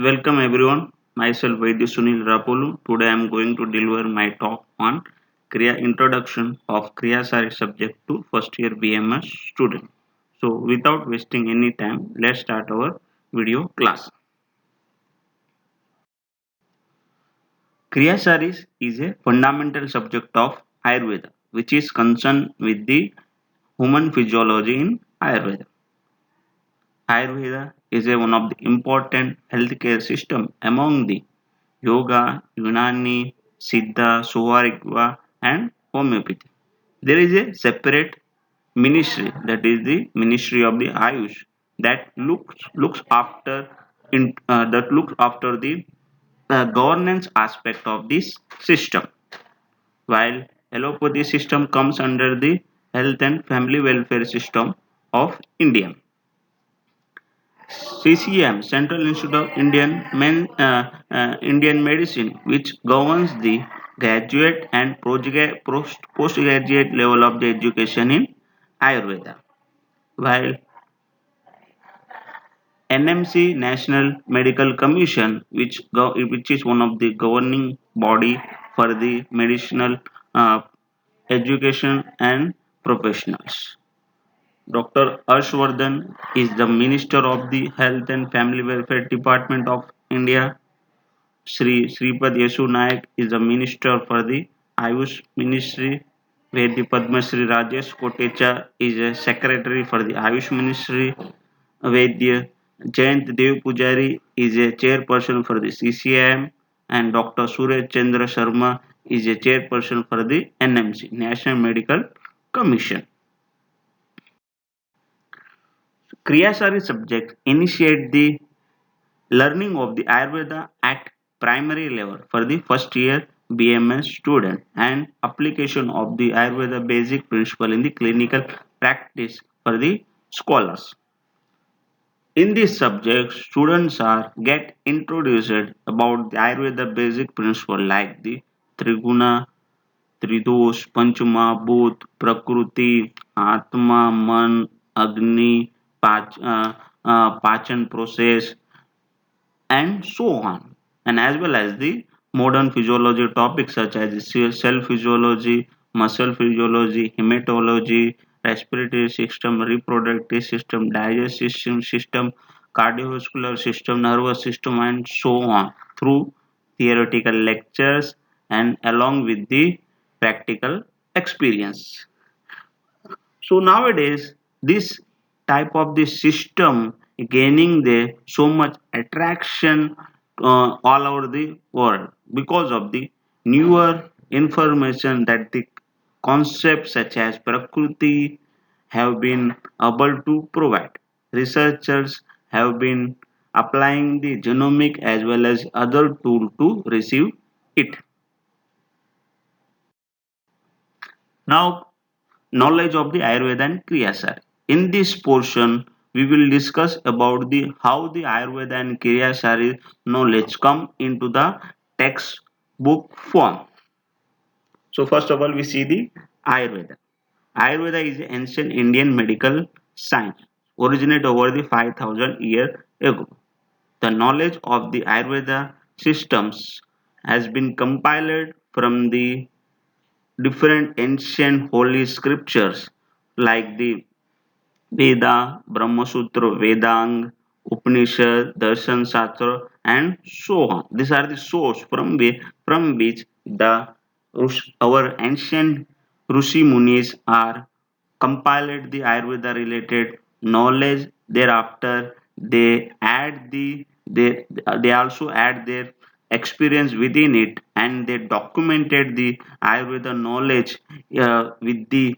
Welcome everyone. Myself Vaidya Sunil Rapolu. Today I am going to deliver my talk on Kriya introduction of Kriya Sari subject to first year BMS student. So without wasting any time, let's start our video class. Kriya Saris is a fundamental subject of Ayurveda, which is concerned with the human physiology in Ayurveda. Ayurveda is one of the important healthcare system among the Yoga, Unani, Siddha, Suvarikva, and Homeopathy. There is a separate ministry, that is the Ministry of the Ayush, that looks after the governance aspect of this system, while allopathy system comes under the health and family welfare system of India. CCM, Central Institute of Indian Medicine, which governs the graduate and postgraduate level of the education in Ayurveda, while NMC, National Medical Commission, which is one of the governing body for the medicinal uh, education and professionals. Dr. Harshvardhan is the Minister of the Health and Family Welfare Department of India. Shri Sripad Yesu Naik is the Minister for the Ayush Ministry, where the Padma Shri Rajesh Kotecha is a Secretary for the Ayush Ministry, where the Jayant Dev Pujari is a Chairperson for the CCM, and Dr. Suraj Chandra Sharma is a Chairperson for the NMC, National Medical Commission. Kriyasari subjects initiate the learning of the Ayurveda at primary level for the first year BMS student and application of the Ayurveda basic principle in the clinical practice for the scholars. In this subject, students are get introduced about the Ayurveda basic principle like the Triguna, Tridosh, Panchama, Bhut, Prakriti, Atma, Man, Agni, Pachan process, and so on, and as well as the modern physiology topics such as cell physiology, muscle physiology, hematology, respiratory system, reproductive system, digestive system, cardiovascular system, nervous system, and so on through theoretical lectures and along with the practical experience. So nowadays, this type of the system gaining the so much attraction all over the world because of the newer information that the concepts such as Prakriti have been able to provide. Researchers have been applying the genomic as well as other tool to receive it. Now, knowledge of the Ayurveda and Kriya. In this portion, we will discuss about the how the Ayurveda and Kriya knowledge come into the textbook form. So first of all, we see the Ayurveda. Ayurveda is an ancient Indian medical science, originated over the 5,000 years ago. The knowledge of the Ayurveda systems has been compiled from the different ancient holy scriptures like the Veda, Brahma Sutra, Vedang, Upanishad, Darshan Shastra, and so on. These are the source from which our ancient Rishi Munis are compiled the Ayurveda related knowledge. Thereafter, they also add their experience within it, and they documented the Ayurveda knowledge with the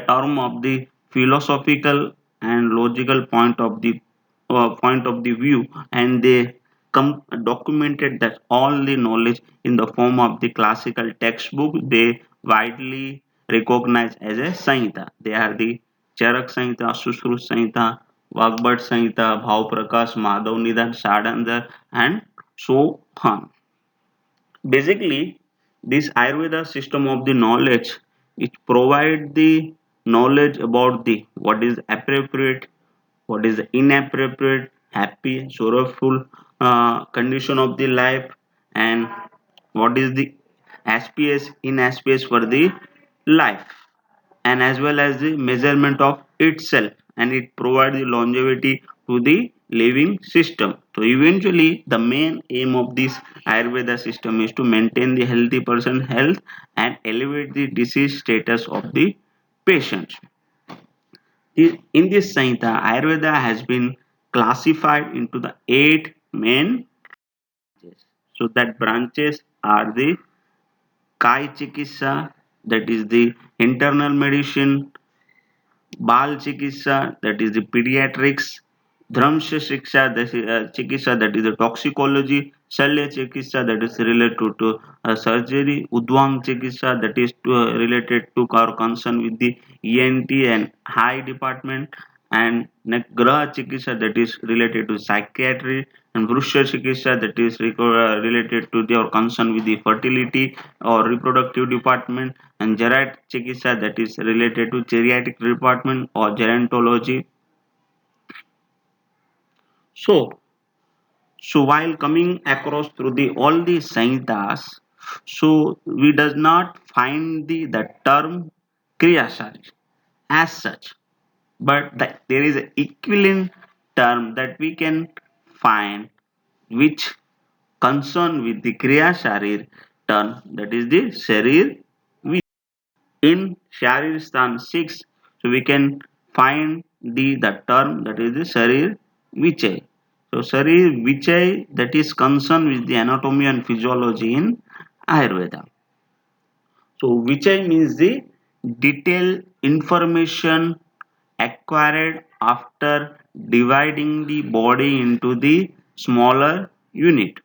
term of the philosophical and logical point of the view, and they documented that all the knowledge in the form of the classical textbook they widely recognized as a Samhita. They are the Charak Samhita, Sushruta Samhita, Vagbhat Samhita, Bhav Prakash, Madhav Nidan, Sadandar, and so on. Basically, this Ayurveda system of the knowledge, it provide the knowledge about the what is appropriate, what is inappropriate, happy, sorrowful condition of the life, and what is the SPS in SPS for the life, and as well as the measurement of itself, and it provides the longevity to the living system. So eventually the main aim of this Ayurveda system is to maintain the healthy person health and elevate the disease status of the patient. In this Samhita, Ayurveda has been classified into the eight main branches. So that branches are the Kai Chikitsa, that is the internal medicine, Bal Chikitsa, that is the pediatrics, Dhramsha Shiksha, that is Chikitsa, that is the toxicology, Shalya Chikitsa, that is related to surgery, Udvang Chikitsa, that is related to our concern with the ENT and high department, and Graha Chikitsa, that is related to psychiatry, and Vrusha Chikitsa, that is related to their concern with the fertility or reproductive department, and Gerard Chikitsa, that is related to geriatric department or gerontology. So, so while coming across through the all the Samhitas, so we does not find the term Kriyashari as such, but there is an equivalent term that we can find which concern with the Kriya Sharir term, that is the Sharir. In Sharir 6, so we can find the term that is the Sharir Vichay. So Sharir Vichay, that is concerned with the anatomy and physiology in Ayurveda. So Vichay means the detailed information acquired after dividing the body into the smaller unit.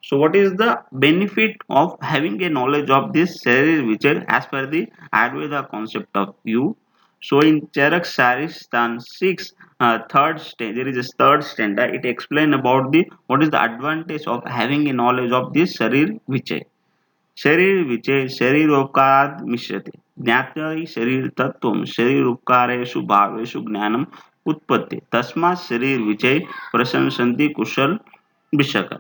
So what is the benefit of having a knowledge of this Sharir Vichay as per the Ayurveda concept of view? So in Charak Saristan 6, third stand, there is a third standard. It explains about the what is the advantage of having a knowledge of this Sharir Vichay. शरीरविचे शरीरोपकाराद् मिश्यते ज्ञात्वा शरीरतत्त्वं शरीरोपकारेषु भावेषु ज्ञानम् उत्पद्यते तस्मात् शरीरविचये प्रशंसन्ति कुशल विशकः.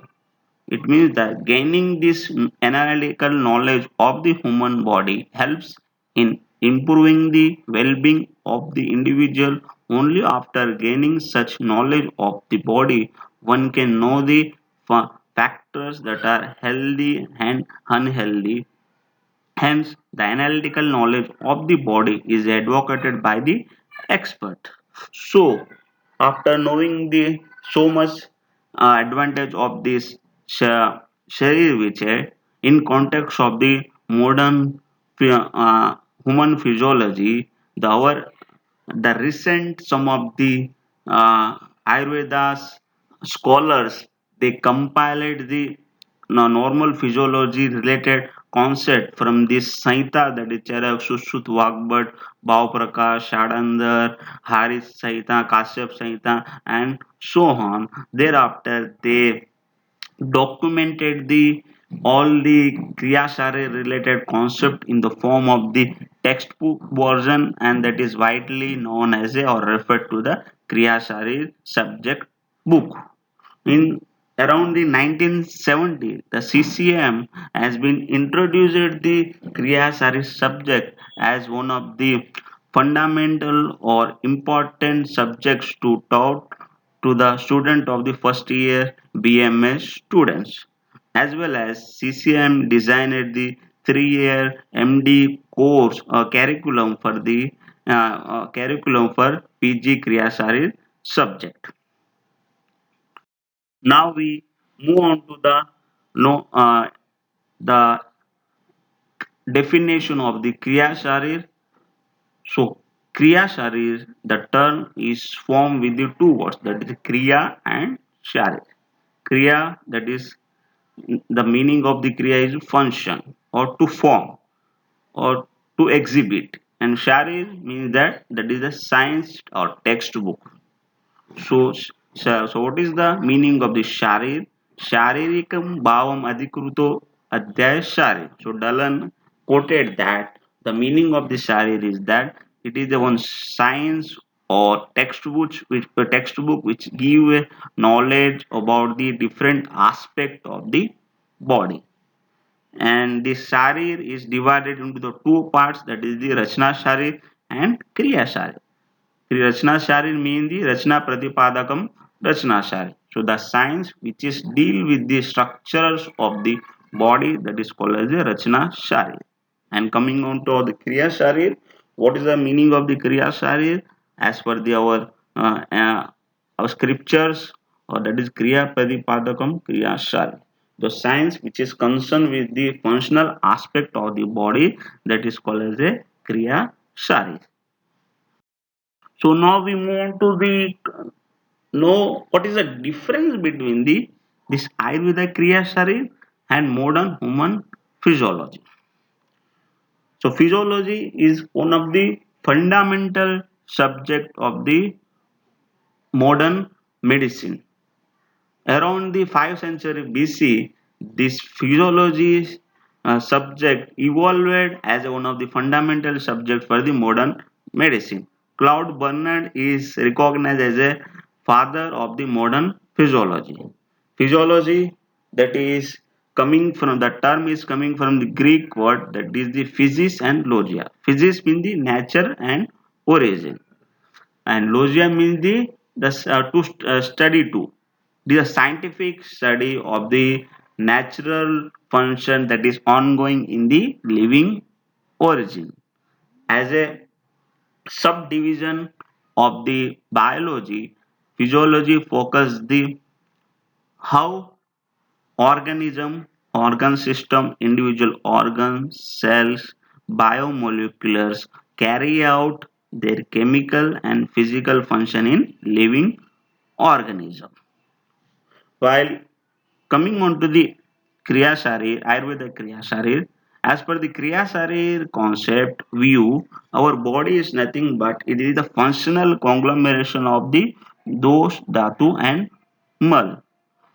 It means that gaining this analytical knowledge of the human body helps in improving the well-being of the individual. Only after gaining such knowledge of the body, one can know the factors that are healthy and unhealthy. Hence, the analytical knowledge of the body is advocated by the expert. So, after knowing the so much advantage of this Sharir Vichay in context of the modern human physiology, the recent some of the Ayurveda's scholars, they compiled the normal physiology related concept from this Samhita, that is Charak, Sushruta, Vagbhat, Bhav Prakash, Shadandhar, Haris Samhita, Kashyap Samhita, and so on. Thereafter, they documented the all the Kriya Shari related concept in the form of the textbook version, and that is widely known as a or referred to the Kriya Shari subject book. In around the 1970, the CCM has been introduced the Kriya Shari subject as one of the fundamental or important subjects to taught to the student of the first year BMS students, as well as CCM designed the 3-year MD course curriculum for the curriculum for PG Kriya Shari subject. Now we move on to the no the definition of the Kriya Sharir. So Kriya Sharir, the term is formed with the two words, that is Kriya and Sharir. Kriya, that is the meaning of the Kriya is function or to form or to exhibit, and Sharir means that is a science or textbook. So what is the meaning of the Sharir? Sharirikam bhavam adhikruto adhyay Sharir. So Dalan quoted that the meaning of the Sharir is that it is the one science or textbook which give a knowledge about the different aspect of the body. And the sharir is divided into the two parts, that is the rachna sharir and kriya sharir. The rachna sharir means the rachna pratipadakam rachna sharir. So the science which is deal with the structures of the body, that is called as the rachna sharir. And coming on to the kriya sharir, what is the meaning of the kriya sharir as per the our scriptures, or that is kriya pratipadakam kriya sharir, the science which is concerned with the functional aspect of the body, that is called as a kriya sharir. So now we move on to the know what is the difference between the this Ayurveda Kriya Sharir and modern human physiology. So physiology is one of the fundamental subject of the modern medicine. Around the 5th century BC, this physiology subject evolved as one of the fundamental subjects for the modern medicine. Claude Bernard is recognized as a father of the modern physiology. Physiology, that is coming from the term is coming from the Greek word, that is the physis and logia. Physis means the nature and origin, and logia means the study to the scientific study of the natural function that is ongoing in the living origin. As a subdivision of the biology, physiology focus the how organism, organ system, individual organs, cells, biomolecules carry out their chemical and physical function in living organism. While coming on to the Kriya Sharir, Ayurveda Kriya Sharir, as per the Kriya Sharir concept view, our body is nothing but it is the functional conglomeration of the dosh, dhatu, and mal.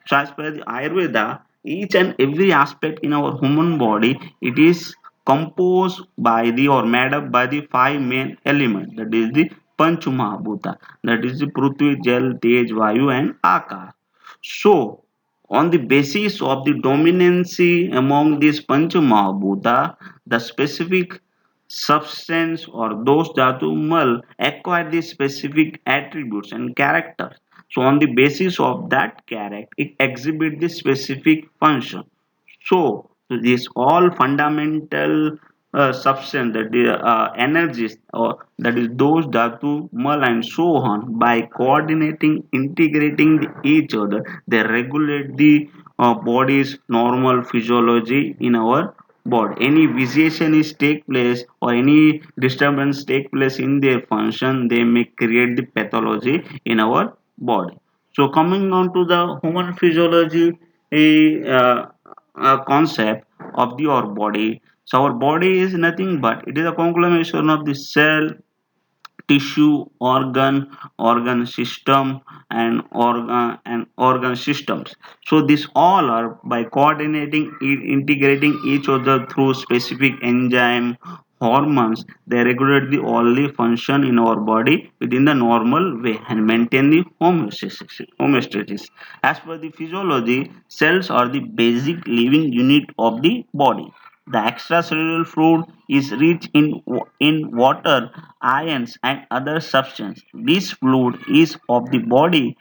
So as per the Ayurveda, each and every aspect in our human body, it is composed by the or made up by the five main elements. That is the Panch Mahabhuta. That is the Prithvi, Jal, Tej, Vayu, and Akash. So, on the basis of the dominancy among these Panch Mahabhuta, the specific substance or those dhatu mal acquire the specific attributes and characters. So on the basis of that character, it exhibit the specific function. So this all fundamental substance, that the energies, or that is those dhatu, mal, and so on, by coordinating, integrating each other, they regulate the body's normal physiology in our body. Any vitiation is take place or any disturbance take place in their function, they may create the pathology in our body. So coming on to the human physiology, concept of the our body. So our body is nothing but it is a conglomeration of the cell, tissue, organ system, and organ systems. So these all are by coordinating, integrating each other through specific enzyme, hormones. They regulate the all the function in our body within the normal way and maintain the homeostasis. As per the physiology, cells are the basic living unit of the body. The extracellular fluid is rich in water, ions, and other substances. This fluid is of the body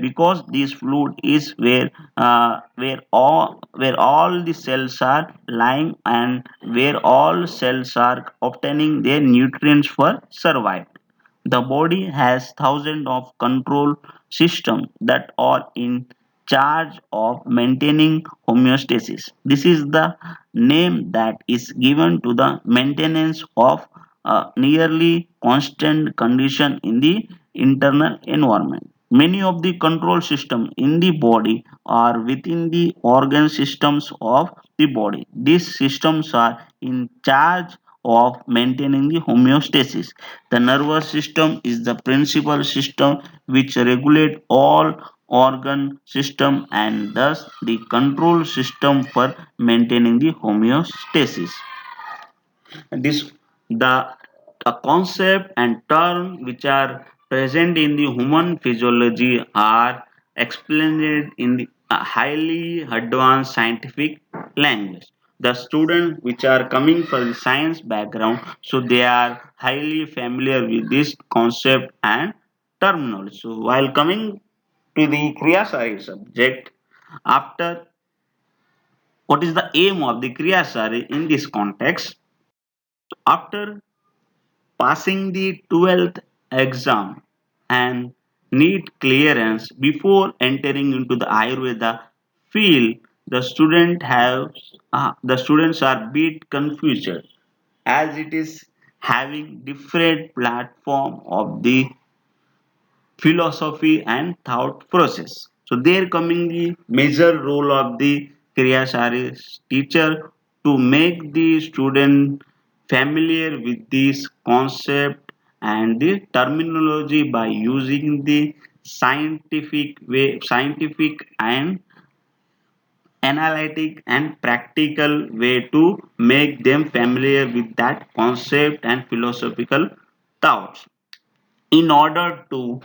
because this fluid is where all the cells are lying and where all cells are obtaining their nutrients for survival. The body has thousands of control systems that are in charge of maintaining homeostasis. This is the name that is given to the maintenance of a nearly constant condition in the internal environment. Many of the control systems in the body are within the organ systems of the body. These systems are in charge of maintaining the homeostasis. The nervous system is the principal system which regulates all organ system and thus the control system for maintaining the homeostasis. This the a concept and term which are present in the human physiology are explained in the highly advanced scientific language. The students which are coming from the science background, so they are highly familiar with this concept and terminology. So while coming to the Kriyasari subject, after what is the aim of the Kriyasari in this context? After passing the 12th exam and need clearance before entering into the Ayurveda field, the students are bit confused as it is having different platform of the philosophy and thought process. So there coming the major role of the Kriyashari teacher to make the student familiar with this concept and the terminology by using the scientific and analytic and practical way to make them familiar with that concept and philosophical thoughts in order to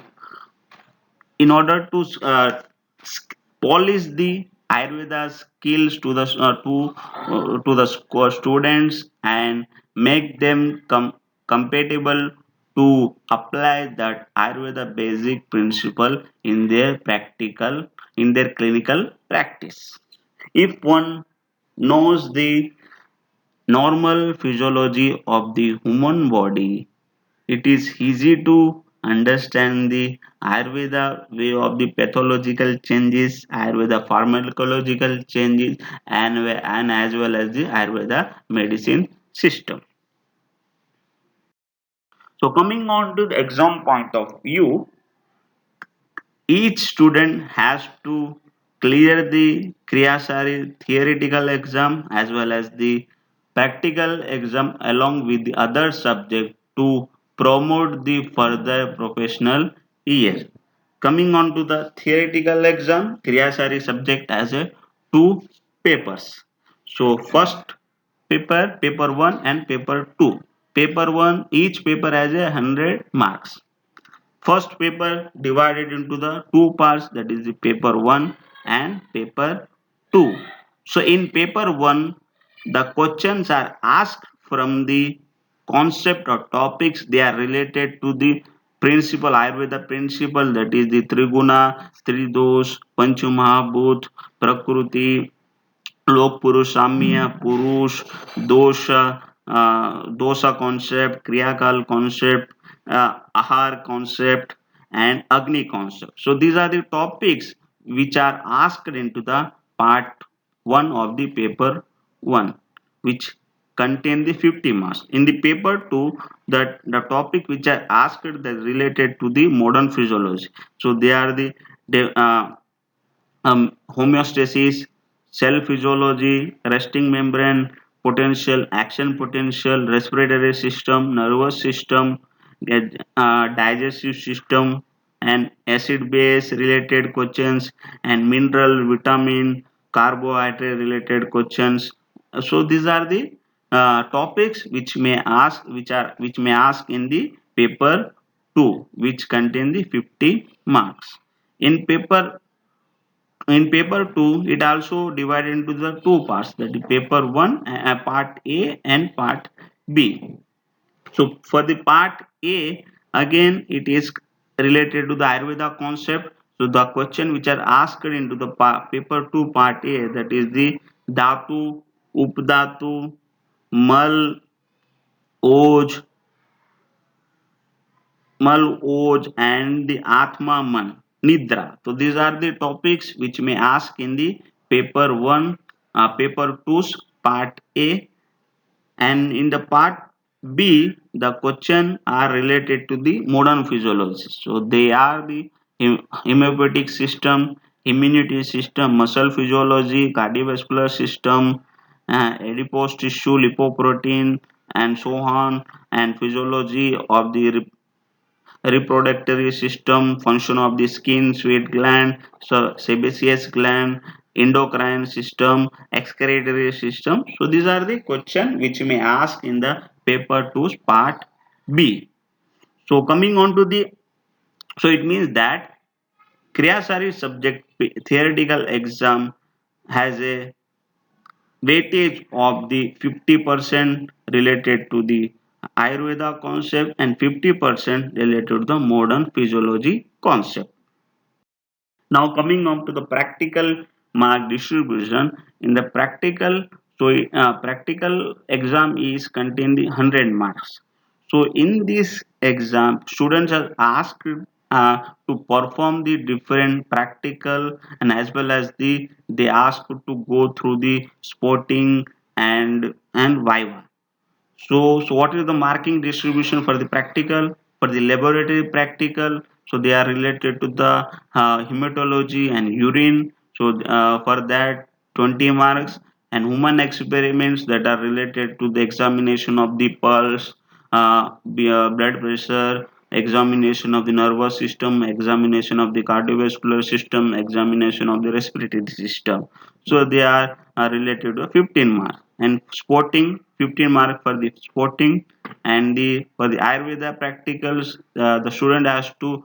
polish the Ayurveda skills to the students and make them compatible to apply that Ayurveda basic principle in their clinical practice. If one knows the normal physiology of the human body, it is easy to understand the Ayurveda way of the pathological changes, Ayurveda pharmacological changes, and as well as the Ayurveda medicine system. So coming on to the exam point of view, each student has to clear the Kriyasari theoretical exam as well as the practical exam along with the other subject to promote the further professional year. Coming on to the theoretical exam, Kriyasari subject has a two papers. So first paper 1 and paper 2. Paper 1, each paper has 100 marks. First paper divided into the two parts, that is the paper 1 and paper 2. So in paper 1 the questions are asked from the concept or topics they are related to the principle Ayurveda principle, that is the Triguna, Tridosh, Panchamahabhut, Prakruti, लोक पुरुष साम्य पुरुष दोष dosa concept, kriyakal concept, ahar concept, and agni concept. So these are the topics which are asked into the part 1 of the paper 1, which contain the 50 marks. In the paper 2, that the topic which are asked that related to the modern physiology. So they are the homeostasis, cell physiology, resting membrane, potential, action potential, respiratory system, nervous system, digestive system, and acid base related questions, and mineral, vitamin, carbohydrate related questions. So these are the topics which may ask in the paper 2, which contain the 50 marks. In paper 2, it also divided into the two parts, that is paper 1, part A and part B. So for the part A, again it is related to the Ayurveda concept. So the question which are asked into the paper 2 part A, that is the Dhatu, Updhatu, Mal, Oj, Mal, Oj, and the Atma Man, Nidra. So these are the topics which may ask in the paper 1, paper 2's part A, and in the part B, the question are related to the modern physiology. So they are the hemostatic system, immunity system, muscle physiology, cardiovascular system, adipose tissue, lipoprotein, and so on, and physiology of the reproductive system, function of the skin, sweat gland, so sebaceous gland, endocrine system, excretory system. So these are the questions which may ask in the paper 2 part B. So coming on to the So it means that Kriyasari subject theoretical exam has a weightage of the 50% related to the Ayurveda concept and 50% related to the modern physiology concept. Now coming on to the practical mark distribution. In the practical, practical exam is contain the 100 marks. So in this exam, students are asked to perform the different practical, and as well as they asked to go through the sporting and viva. So what is the marking distribution for the practical? For the laboratory practical, so they are related to the hematology and urine. So for that, 20 marks, and human experiments that are related to the examination of the pulse, blood pressure, examination of the nervous system, examination of the cardiovascular system, examination of the respiratory system. So they are related to 15 marks. And sporting, 15 marks for the sporting. And the for the Ayurveda practicals, the student has to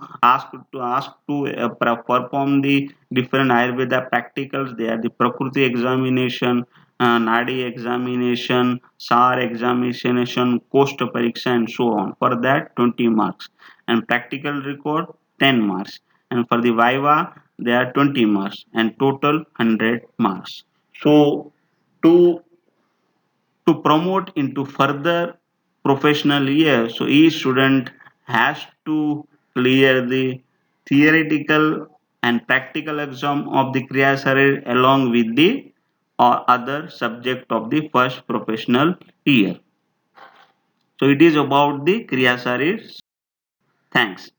perform the different Ayurveda practicals. They are the Prakriti examination, Nadi examination, SAR examination, Kosta Pariksha, and so on. For that, 20 marks. And practical record, 10 marks. And for the Viva, they are 20 marks, and total 100 marks. So, to promote into further professional year, so each student has to clear the theoretical and practical exam of the Kriya Sharir along with the other subject of the first professional year. So it is about the Kriya Sharir. Thanks.